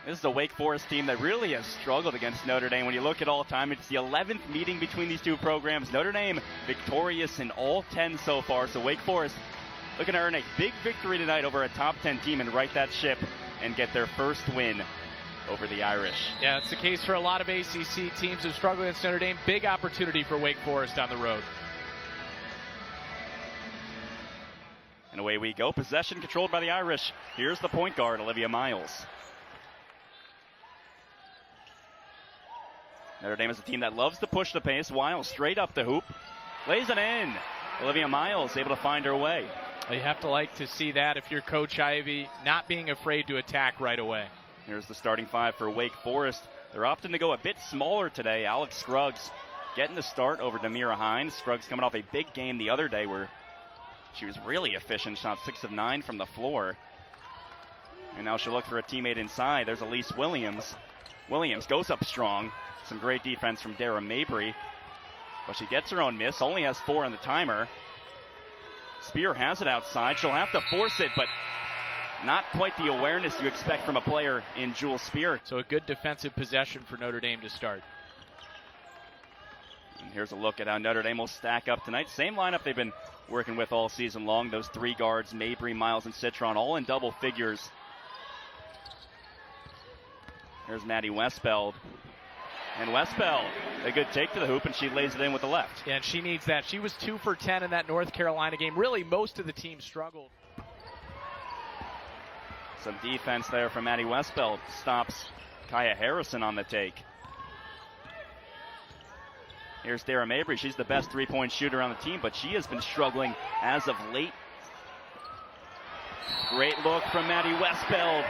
This is a Wake Forest team that really has struggled against Notre Dame. When you look at all time, it's the 11th meeting between these two programs. Notre Dame victorious in all 10 so far. So Wake Forest looking to earn a big victory tonight over a top 10 team and right that ship and get their first win over the Irish. Yeah, it's the case for a lot of ACC teams who struggle against Notre Dame. Big opportunity for Wake Forest on the road. And away we go. Possession controlled by the Irish. Here's the point guard, Olivia Miles. Notre Dame is a team that loves to push the pace. Wiles straight up the hoop. Lays it in. Olivia Miles able to find her way. You have to like to see that if you're Coach Ivey, not being afraid to attack right away. Here's the starting five for Wake Forest. They're opting to go a bit smaller today. Alex Scruggs getting the start over Demira Hines. Scruggs coming off a big game the other day where she was really efficient. Shot 6 of 9 from the floor. And now she'll look for a teammate inside. There's Elise Williams. Williams goes up strong. Some great defense from Dara Mabry. But she gets her own miss. Only has 4 on the timer. Spear has it outside. She'll have to force it, but not quite the awareness you expect from a player in Jewel Spear. So a good defensive possession for Notre Dame to start. And here's a look at how Notre Dame will stack up tonight. Same lineup they've been working with all season long. Those 3 guards, Mabry, Miles, and Citron, all in double figures. Here's Maddy Westbeld. And Westbeld, a good take to the hoop, and she lays it in with the left. Yeah, and she needs that. She was 2 for 10 in that North Carolina game. Really, most of the team struggled. Some defense there from Maddy Westbeld. Stops Kaya Harrison on the take. Here's Dara Mabry. She's the best three-point shooter on the team, but she has been struggling as of late. Great look from Maddy Westbeld.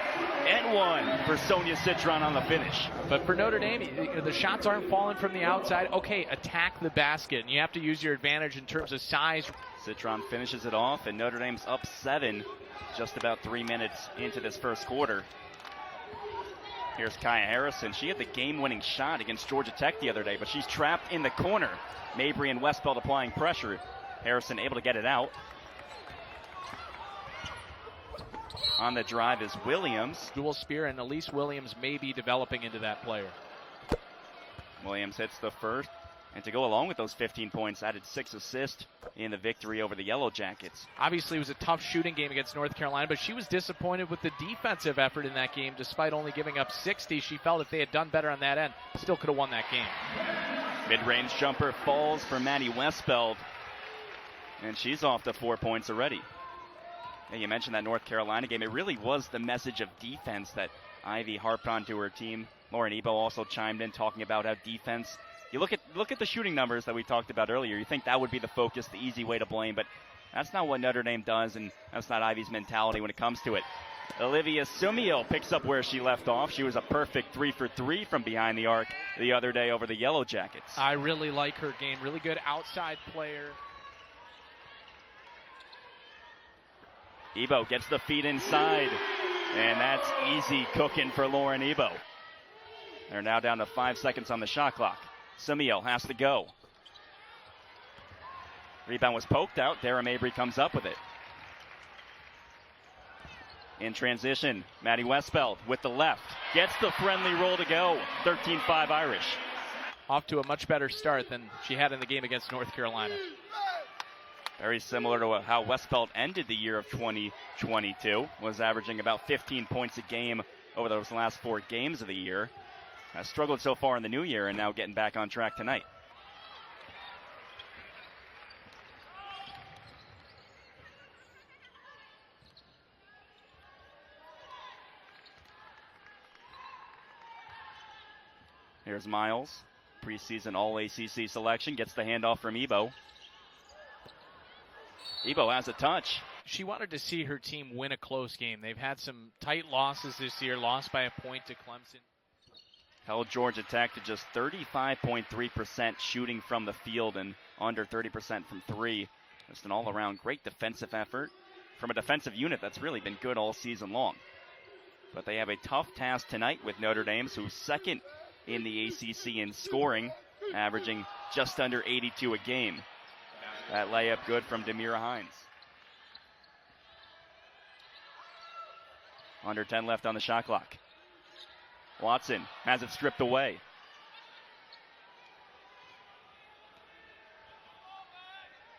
And one for Sonia Citron on the finish. But for Notre Dame, the shots aren't falling from the outside. Okay, attack the basket, and you have to use your advantage in terms of size. Citron finishes it off, and Notre Dame's up 7 just about 3 minutes into this first quarter. Here's Kaya Harrison. She had the game-winning shot against Georgia Tech the other day, but she's trapped in the corner. Mabry and Westbeld applying pressure. Harrison able to get it out. On the drive is Williams. Jewel Spear and Elise Williams may be developing into that player. Williams hits the first. And to go along with those 15 points, added 6 assists in the victory over the Yellow Jackets. Obviously, it was a tough shooting game against North Carolina, but she was disappointed with the defensive effort in that game. Despite only giving up 60, she felt if they had done better on that end, still could have won that game. Mid-range jumper falls for Maddy Westbeld. And she's off to 4 points already. And you mentioned that North Carolina game. It really was the message of defense that Ivey harped on to her team. Lauren Ebo also chimed in talking about how defense. You look at the shooting numbers that we talked about earlier. You think that would be the focus, the easy way to blame, but that's not what Notre Dame does, and that's not Ivey's mentality when it comes to it. Olivia Sumio picks up where she left off. She was a perfect 3 for 3 from behind the arc the other day over the Yellow Jackets. I really like her game. Really good outside player. Ebo gets the feed inside, and that's easy cooking for Lauren Ebo. They're now down to 5 seconds on the shot clock. Sumio has to go. Rebound was poked out. Dara Mabry comes up with it. In transition, Maddy Westbeld with the left. Gets the friendly roll to go. 13-5 Irish. Off to a much better start than she had in the game against North Carolina. Very similar to how Westbeld ended the year of 2022. Was averaging about 15 points a game over those last 4 games of the year. Has struggled so far in the new year and now getting back on track tonight. Here's Miles, preseason All-ACC selection, gets the handoff from Ebo. Ebo has a touch. She wanted to see her team win a close game. They've had some tight losses this year, lost by a point to Clemson. Held Georgia Tech to just 35.3% shooting from the field and under 30% from 3. Just an all-around great defensive effort from a defensive unit that's really been good all season long. But they have a tough task tonight with Notre Dame, who's second in the ACC in scoring, averaging just under 82 a game. That layup good from Demira Hines. Under 10 left on the shot clock. Watson has it stripped away.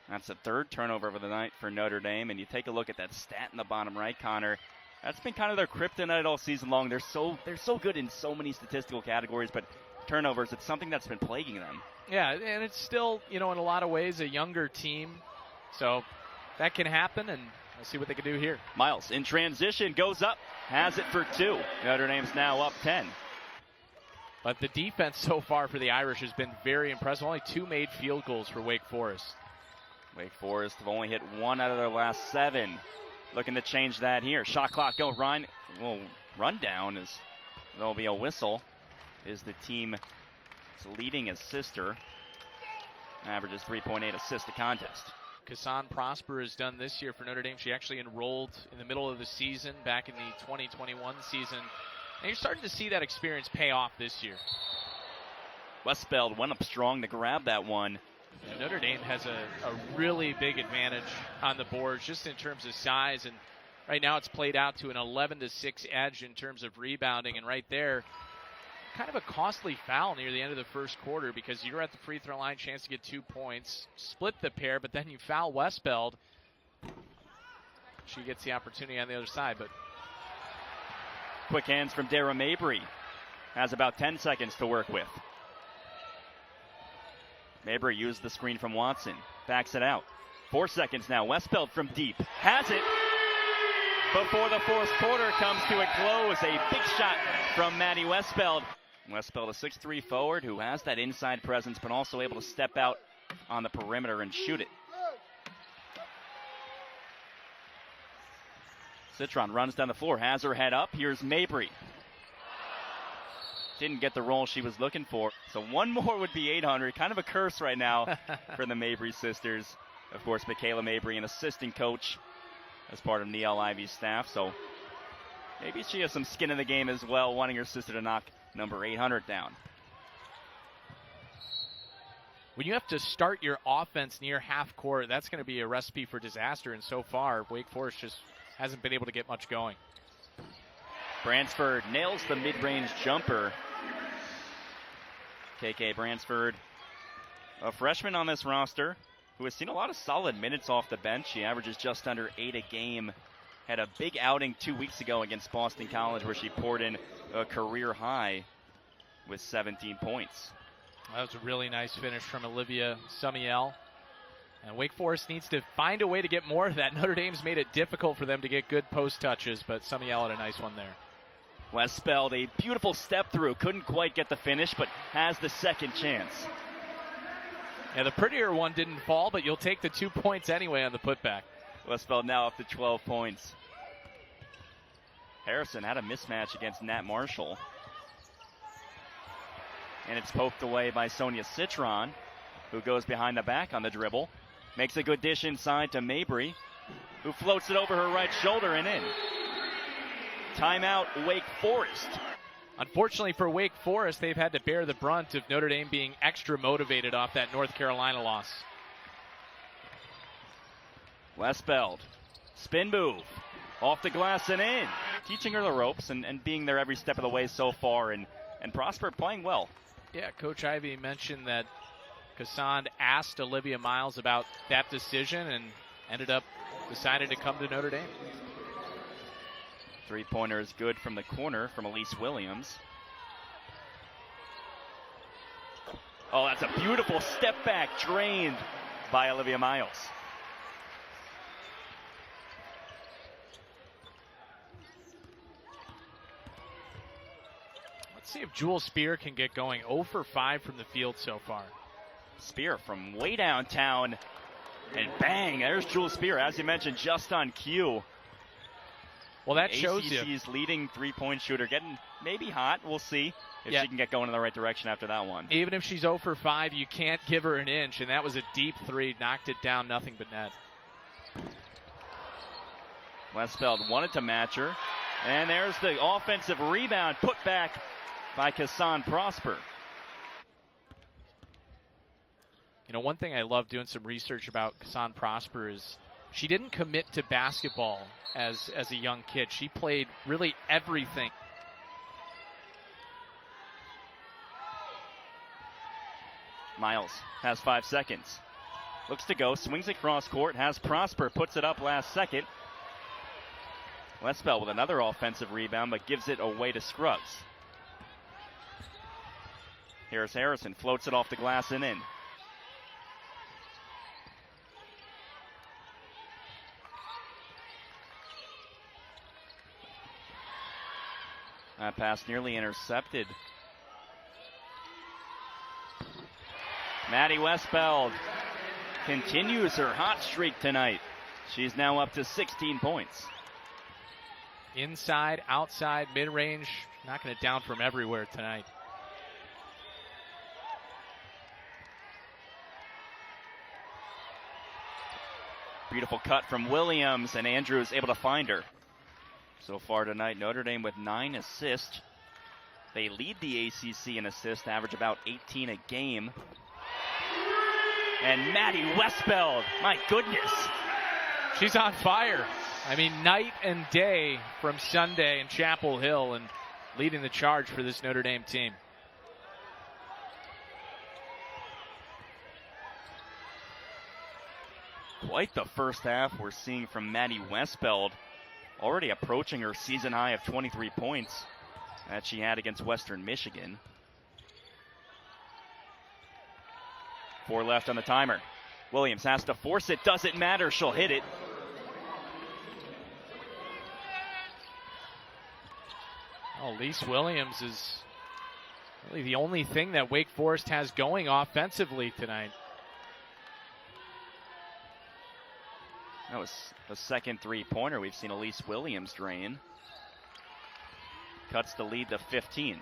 That's the third turnover of the night for Notre Dame, and you take a look at that stat in the bottom right, Connor. That's been kind of their kryptonite all season long. They're so good in so many statistical categories, but turnovers, it's something that's been plaguing them. Yeah, and it's still, in a lot of ways, a younger team. So that can happen, and we'll see what they can do here. Miles in transition, goes up, has it for 2. Notre Dame's now up 10. But the defense so far for the Irish has been very impressive. Only 2 made field goals for Wake Forest. Wake Forest have only hit 1 out of their last 7. Looking to change that here. Shot clock go. Run down as there'll be a whistle. Is the team leading his sister. Averages 3.8 assists a contest. Kassan Prosper has done this year for Notre Dame. She actually enrolled in the middle of the season, back in the 2021 season. And you're starting to see that experience pay off this year. Westbeld went up strong to grab that one. Yeah, Notre Dame has a really big advantage on the boards just in terms of size. And right now it's played out to an 11-6 edge in terms of rebounding. And right there, kind of a costly foul near the end of the first quarter because you're at the free throw line, chance to get 2 points, split the pair, but then you foul Westbeld. She gets the opportunity on the other side. But quick hands from Dara Mabry. Has about 10 seconds to work with. Mabry used the screen from Watson. Backs it out. 4 seconds now. Westbeld from deep. Has it. Before the fourth quarter comes to a close. A big shot from Maddy Westbeld. Westbeld, a 6'3" forward who has that inside presence, but also able to step out on the perimeter and shoot it. Citron runs down the floor, has her head up. Here's Mabry. Didn't get the roll she was looking for. So one more would be 800. Kind of a curse right now for the Mabry sisters. Of course, Michaela Mabry, an assistant coach as part of Niele Ivey's staff. So maybe she has some skin in the game as well, wanting her sister to knock number 800 down. When you have to start your offense near half court, that's going to be a recipe for disaster. And so far, Wake Forest just hasn't been able to get much going. Bransford nails the mid-range jumper. KK Bransford, a freshman on this roster who has seen a lot of solid minutes off the bench. She averages just under 8 a game. Had a big outing 2 weeks ago against Boston College where she poured in a career high with 17 points. That was a really nice finish from Olivia Sumiel. And Wake Forest needs to find a way to get more of that. Notre Dame's made it difficult for them to get good post touches, but Sumiel had a nice one there. Westbeld, a beautiful step through. Couldn't quite get the finish, but has the second chance. Yeah, the prettier one didn't fall, but you'll take the 2 points anyway on the putback. Westbeld now up to 12 points. Harrison had a mismatch against Nat Marshall. And it's poked away by Sonia Citron, who goes behind the back on the dribble. Makes a good dish inside to Mabry, who floats it over her right shoulder and in. Timeout, Wake Forest. Unfortunately for Wake Forest, they've had to bear the brunt of Notre Dame being extra motivated off that North Carolina loss. Westbeld, spin move, off the glass and in. Teaching her the ropes and being there every step of the way so far, and Prosper playing well. Yeah, Coach Ivey mentioned that Kassan asked Olivia Miles about that decision and ended up deciding to come to Notre Dame. Three-pointer is good from the corner from Elise Williams. Oh, that's a beautiful step back, drained by Olivia Miles. Let's see if Jewel Spear can get going. 0 for 5 from the field so far. Spear from way downtown, and bang, there's Jewel Spear, as you mentioned, just on cue. Well, that shows you. ACC's leading three-point shooter, getting maybe hot. We'll see if she can get going in the right direction after that one. Even if she's 0 for 5, you can't give her an inch, and that was a deep three. Knocked it down, nothing but net. Westbeld wanted to match her, and there's the offensive rebound put back by Kassan Prosper. You know, one thing I love doing some research about Kassan Prosper is she didn't commit to basketball as a young kid. She played really everything. Miles has 5 seconds. Looks to go, swings across court, has Prosper, puts it up last second. Westbeld with another offensive rebound, but gives it away to Scruggs. Here's Harrison, floats it off the glass and in. That pass nearly intercepted. Maddy Westbeld continues her hot streak tonight. She's now up to 16 points. Inside, outside, mid-range, knocking it down from everywhere tonight. Beautiful cut from Williams, and Andrews able to find her. So far tonight, Notre Dame with 9 assists. They lead the ACC in assists, average about 18 a game. And Maddy Westbeld, my goodness. She's on fire. I mean, night and day from Sunday in Chapel Hill, and leading the charge for this Notre Dame team. Quite the first half we're seeing from Maddy Westbeld, already approaching her season high of 23 points that she had against Western Michigan. 4 left on the timer. Williams has to force it, doesn't matter, she'll hit it. Oh, Lise Williams is really the only thing that Wake Forest has going offensively tonight. That was the second three-pointer we've seen Elise Williams drain. Cuts the lead to 15.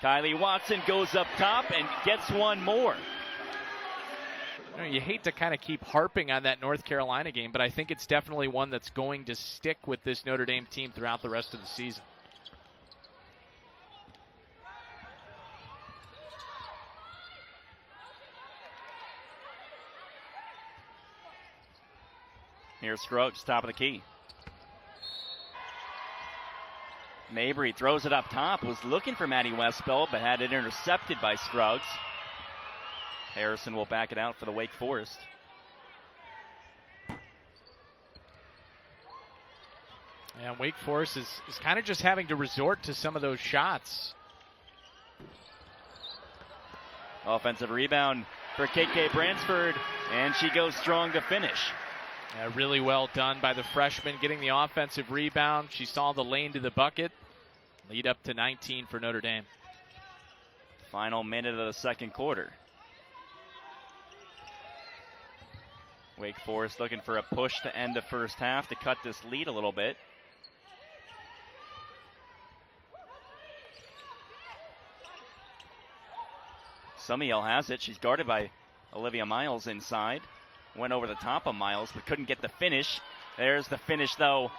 Kylie Watson goes up top and gets one more. You hate to kind of keep harping on that North Carolina game, but I think it's definitely one that's going to stick with this Notre Dame team throughout the rest of the season. Here's Scruggs, top of the key. Mabry throws it up top, was looking for Maddy Westbeld, but had it intercepted by Scruggs. Harrison will back it out for the Wake Forest. And Wake Forest is kind of just having to resort to some of those shots. Offensive rebound for KK Bransford, and she goes strong to finish. Yeah, really well done by the freshman, getting the offensive rebound. She saw the lane to the bucket. Lead up to 19 for Notre Dame. Final minute of the second quarter. Wake Forest looking for a push to end the first half to cut this lead a little bit. Sumiel has it. She's guarded by Olivia Miles inside. Went over the top of Miles, but couldn't get the finish. There's the finish, though,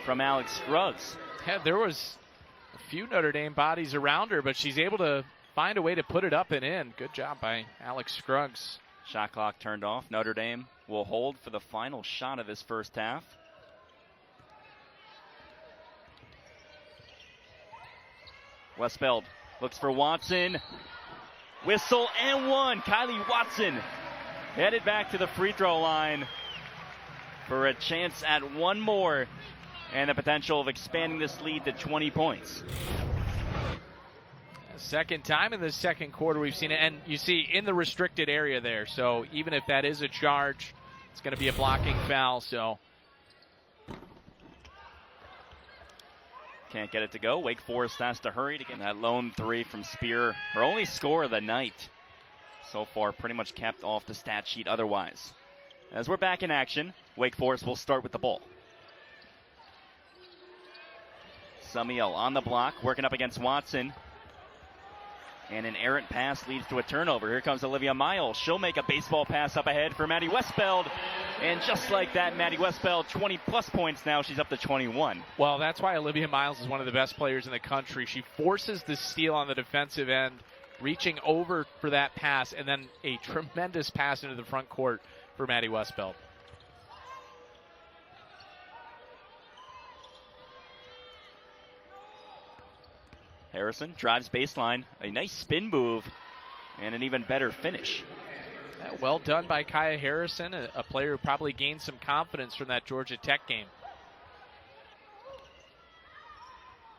from Alex Scruggs. Yeah, there was a few Notre Dame bodies around her, but she's able to find a way to put it up and in. Good job by Alex Scruggs. Shot clock turned off. Notre Dame will hold for the final shot of this first half. Westbeld looks for Watson. Whistle and one. Kylie Watson headed back to the free throw line for a chance at one more and the potential of expanding this lead to 20 points. Second time in the second quarter we've seen it, and you see in the restricted area there, so even if that is a charge, it's going to be a blocking foul, so. Can't get it to go. Wake Forest has to hurry to get that lone three from Spear. Her only score of the night. So far, pretty much kept off the stat sheet otherwise. As we're back in action, Wake Forest will start with the ball. Sumiel on the block, working up against Watson. And an errant pass leads to a turnover. Here comes Olivia Miles. She'll make a baseball pass up ahead for Maddy Westbeld. And just like that, Maddy Westbeld, 20-plus points now. She's up to 21. Well, that's why Olivia Miles is one of the best players in the country. She forces the steal on the defensive end, reaching over for that pass, and then a tremendous pass into the front court for Maddy Westbeld. Harrison drives baseline. A nice spin move and an even better finish. Yeah, well done by Kaya Harrison, a player who probably gained some confidence from that Georgia Tech game.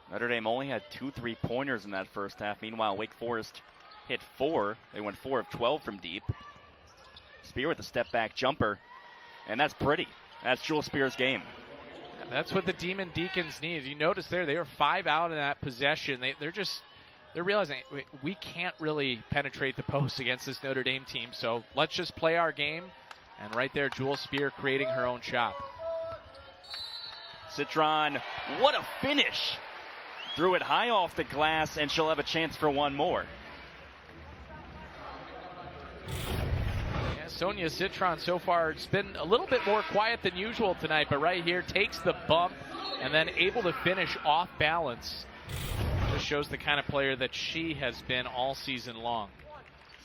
Notre Dame only had 2 3-pointers in that first half. Meanwhile, Wake Forest hit 4. They went 4 of 12 from deep. Spear with a step-back jumper, and that's pretty. That's Jewel Spear's game. And that's what the Demon Deacons need. You notice there, they were 5 out in that possession. They're realizing we can't really penetrate the post against this Notre Dame team, so let's just play our game. And right there, Jewel Spear creating her own shot. Citron, what a finish! Threw it high off the glass, and she'll have a chance for one more. Yeah, Sonia Citron so far, it's been a little bit more quiet than usual tonight, but right here takes the bump and then able to finish off balance. Just shows the kind of player that she has been all season long.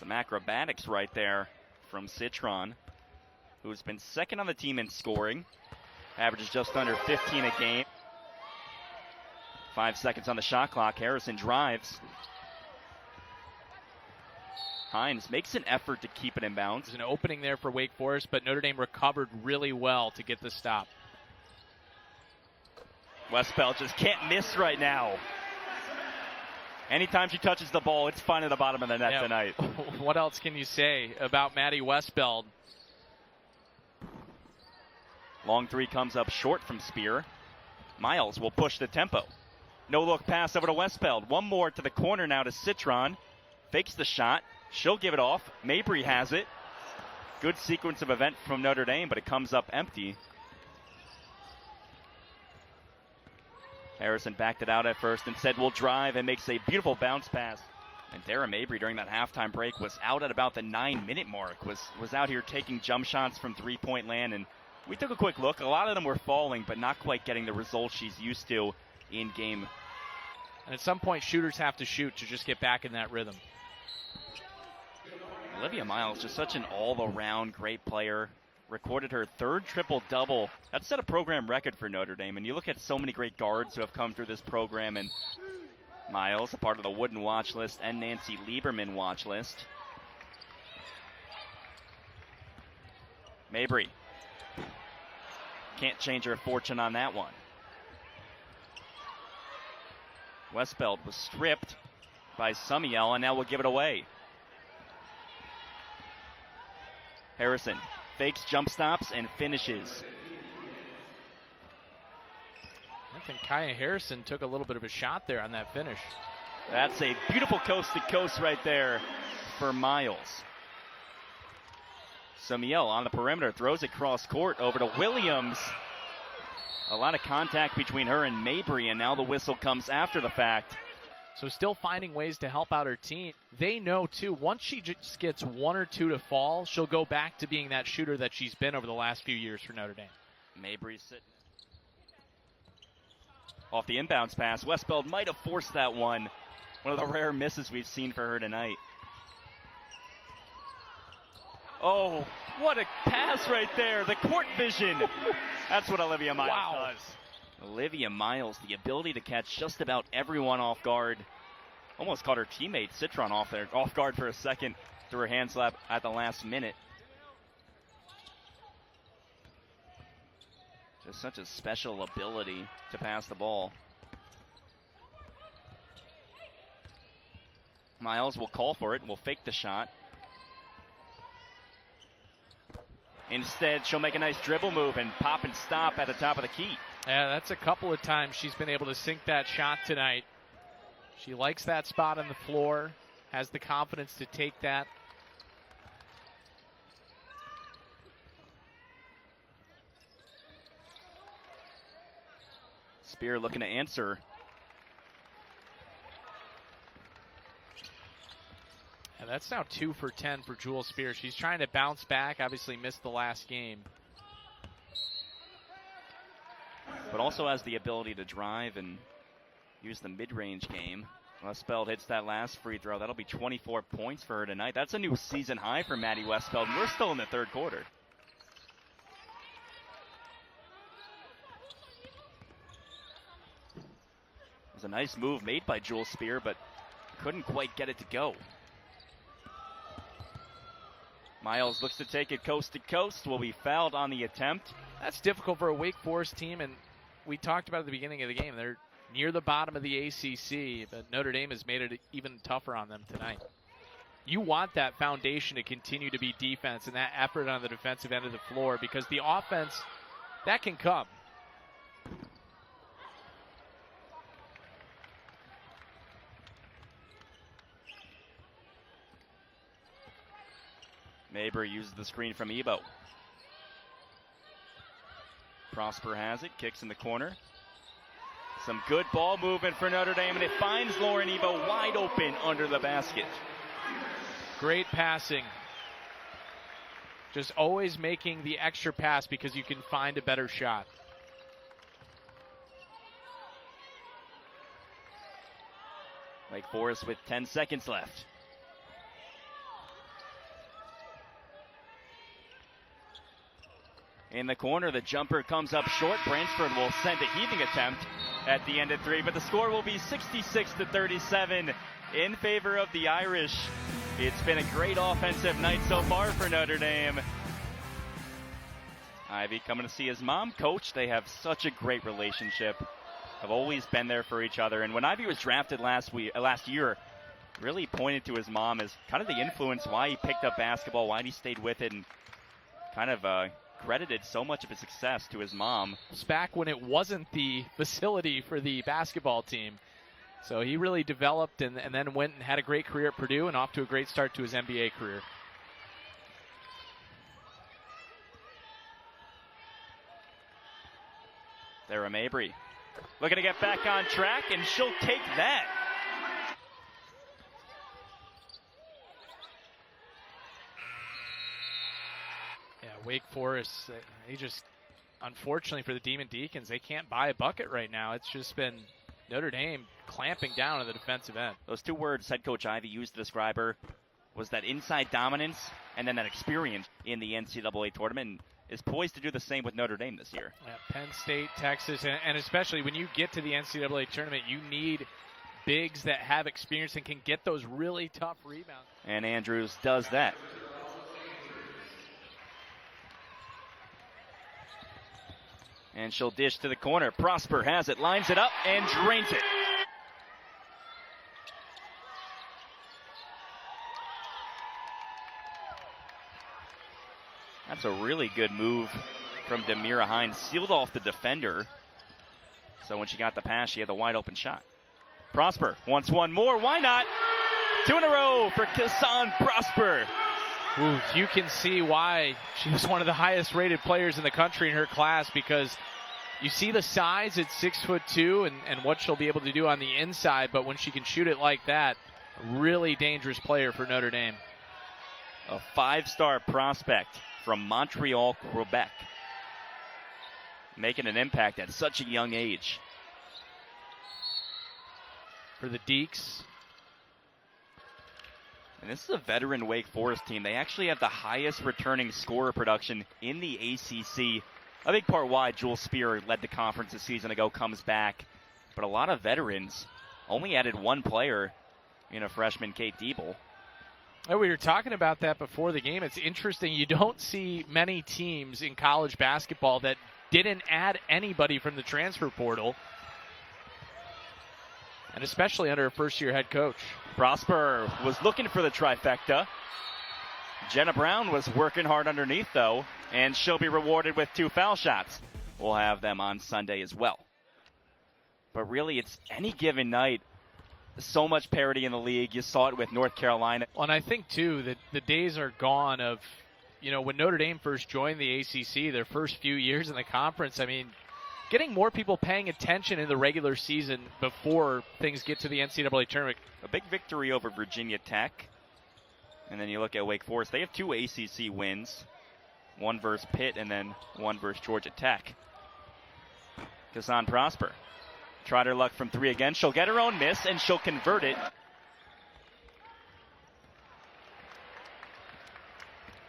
Some acrobatics right there from Citron, who's been second on the team in scoring. Averages just under 15 a game. 5 seconds on the shot clock. Harrison drives. Hines makes an effort to keep it in bounds. There's an opening there for Wake Forest, but Notre Dame recovered really well to get the stop. Westbeld just can't miss right now. Anytime she touches the ball, it's fine at the bottom of the net tonight. What else can you say about Maddy Westbeld? Long 3 comes up short from Spear. Miles will push the tempo. No look pass over to Westbeld. One more to the corner now to Citron. Fakes the shot. She'll give it off. Mabry has it. Good sequence of event from Notre Dame, but it comes up empty. Harrison backed it out at first and said we'll drive, and makes a beautiful bounce pass. And Dara Mabry during that halftime break was out at about the 9-minute mark. Was out here taking jump shots from 3-point land, and we took a quick look. A lot of them were falling, but not quite getting the results she's used to in game. And at some point, shooters have to shoot to just get back in that rhythm. Olivia Miles, just such an all-around great player. Recorded her 3rd triple-double. That set a program record for Notre Dame. And you look at so many great guards who have come through this program. And Miles, a part of the Wooden watch list and Nancy Lieberman watch list. Mabry. Can't change her fortune on that one. Westbeld was stripped by Sumiel, and now will give it away. Harrison fakes, jump stops, and finishes. I think Kaya Harrison took a little bit of a shot there on that finish. That's a beautiful coast-to-coast right there for Miles. Sumiel on the perimeter, throws it cross court over to Williams. A lot of contact between her and Mabry, and now the whistle comes after the fact. So still finding ways to help out her team. They know, too, once she just gets 1 or 2 to fall, she'll go back to being that shooter that she's been over the last few years for Notre Dame. Mabry's sitting. Off the inbounds pass, Westbeld might have forced that one. One of the rare misses we've seen for her tonight. Oh, what a pass right there. The court vision. That's what Olivia Miles does. Olivia Miles, the ability to catch just about everyone off guard. Almost caught her teammate Citron off guard for a second through her hand slap at the last minute. Just such a special ability to pass the ball. Miles will call for it and will fake the shot. Instead, she'll make a nice dribble move and pop and stop at the top of the key. Yeah, that's a couple of times she's been able to sink that shot tonight. She likes that spot on the floor, has the confidence to take that. Spear looking to answer. And that's now 2 for 10 for Jewel Spear. She's trying to bounce back, obviously missed the last game. But also has the ability to drive and use the mid-range game. Westbeld hits that last free throw. That'll be 24 points for her tonight. That's a new season high for Maddy Westbeld. We're still in the 3rd quarter. It was a nice move made by Jewel Spear, but couldn't quite get it to go. Miles looks to take it coast to coast. Will be fouled on the attempt. That's difficult for a Wake Forest team, and we talked about at the beginning of the game. They're near the bottom of the ACC, but Notre Dame has made it even tougher on them tonight. You want that foundation to continue to be defense and that effort on the defensive end of the floor, because the offense, that can come. Mabry uses the screen from Ebo. Prosper has it, kicks in the corner. Some good ball movement for Notre Dame, and it finds Lauren Ebo wide open under the basket. Great passing. Just always making the extra pass because you can find a better shot. Wake Forest with 10 seconds left. In the corner, the jumper comes up short. Bransford will send a heaving attempt at the end of 3, but the score will be 66-37 in favor of the Irish. It's been a great offensive night so far for Notre Dame. Ivey coming to see his mom coach. They have such a great relationship. Have always been there for each other. And when Ivey was drafted last year, really pointed to his mom as kind of the influence why he picked up basketball, why he stayed with it, and kind of credited so much of his success to his mom. It's back when it wasn't the facility for the basketball team. So he really developed and then went and had a great career at Purdue and off to a great start to his NBA career. Sarah Mabry looking to get back on track, and she'll take that. Yeah, Wake Forest, they just, unfortunately for the Demon Deacons, they can't buy a bucket right now. It's just been Notre Dame clamping down on the defensive end. Those two words head coach Ivey used to describe her was that inside dominance and then that experience in the NCAA tournament, and is poised to do the same with Notre Dame this year. Yeah, Penn State, Texas, and especially when you get to the NCAA tournament, you need bigs that have experience and can get those really tough rebounds. And Andrews does that. And she'll dish to the corner. Prosper has it, lines it up, and drains it. That's a really good move from Demira Hines. Sealed off the defender. So when she got the pass, she had the wide open shot. Prosper wants one more. Why not? 2 in a row for Kassan Prosper. Ooh, you can see why she was one of the highest rated players in the country in her class, because you see the size at 6'2" and what she'll be able to do on the inside, but when she can shoot it like that, really dangerous player for Notre Dame. A 5-star prospect from Montreal, Quebec, making an impact at such a young age. For the Deeks. And this is a veteran Wake Forest team. They actually have the highest returning scorer production in the ACC. A big part why Jewel Spear led the conference a season ago comes back. But a lot of veterans. Only added one player in a freshman, Kate Diebel. Oh, we were talking about that before the game. It's interesting. You don't see many teams in college basketball that didn't add anybody from the transfer portal. And especially under a first-year head coach. Prosper was looking for the trifecta. Jenna Brown was working hard underneath, though, and she'll be rewarded with 2 foul shots. We'll have them on Sunday as well. But really, it's any given night. So much parity in the league. You saw it with North Carolina. Well, and I think, too, that the days are gone of, when Notre Dame first joined the ACC, their first few years in the conference, getting more people paying attention in the regular season before things get to the NCAA tournament. A big victory over Virginia Tech. And then you look at Wake Forest. They have 2 ACC wins. 1 versus Pitt and then 1 versus Georgia Tech. Kassan Prosper tried her luck from 3 again. She'll get her own miss, and she'll convert it.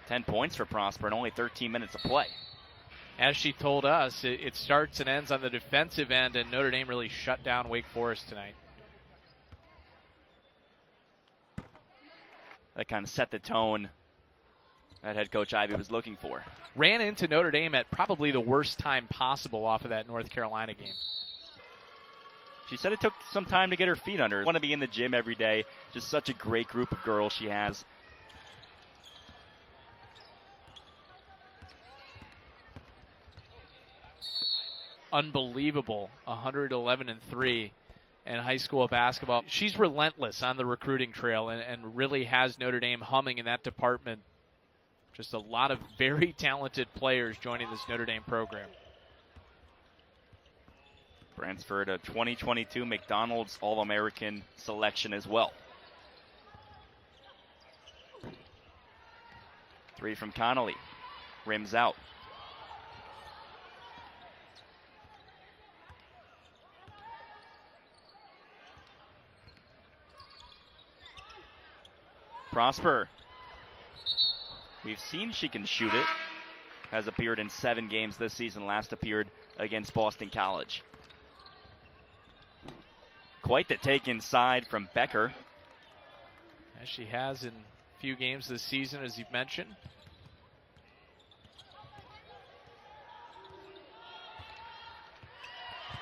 10 points for Prosper in only 13 minutes of play. As she told us, it starts and ends on the defensive end, and Notre Dame really shut down Wake Forest tonight. That kind of set the tone that head coach Ivey was looking for. Ran into Notre Dame at probably the worst time possible off of that North Carolina game. She said it took some time to get her feet under her. Want to be in the gym every day. Just such a great group of girls she has. Unbelievable, 111-3 in high school basketball. She's relentless on the recruiting trail and really has Notre Dame humming in that department. Just a lot of very talented players joining this Notre Dame program. Transferred a 2022 McDonald's All-American selection as well. 3 from Connolly. Rims out. Prosper. We've seen she can shoot it. Has appeared in 7 games this season. Last appeared against Boston College. Quite the take inside from Becker. As she has in a few games this season, as you've mentioned.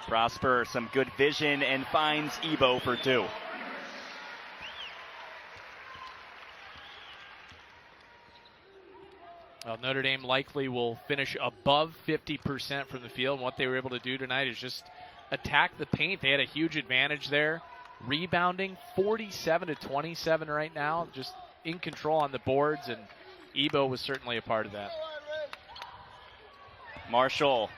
Prosper, some good vision, and finds Ebo for 2. Well, Notre Dame likely will finish above 50% from the field. And what they were able to do tonight is just attack the paint. They had a huge advantage there. Rebounding 47-27 right now. Just in control on the boards, and Ebo was certainly a part of that. Marshall,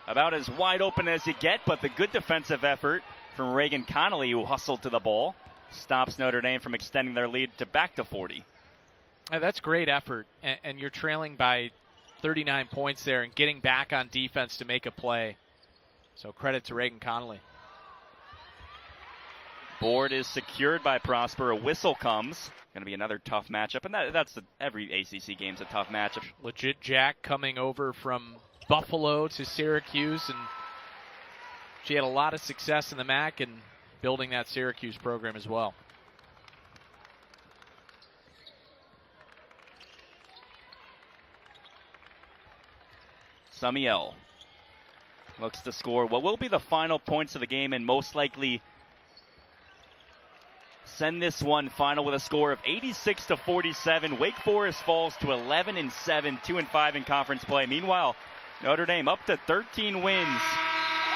about as wide open as you get, but the good defensive effort from Reagan Connolly, who hustled to the ball, stops Notre Dame from extending their lead to back to 40. That's great effort, and you're trailing by 39 points there and getting back on defense to make a play. So credit to Reagan Connolly. Board is secured by Prosper. A whistle comes. Going to be another tough matchup, and every ACC game's a tough matchup. Legit Jack coming over from Buffalo to Syracuse, and she had a lot of success in the MAC and building that Syracuse program as well. Samiel looks to score what will be the final points of the game and most likely send this one final with a score of 86-47. Wake Forest falls to 11-7, 2-5 in conference play. Meanwhile, Notre Dame up to 13 wins.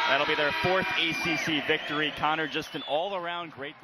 That'll be their 4th ACC victory. Connor, just an all-around great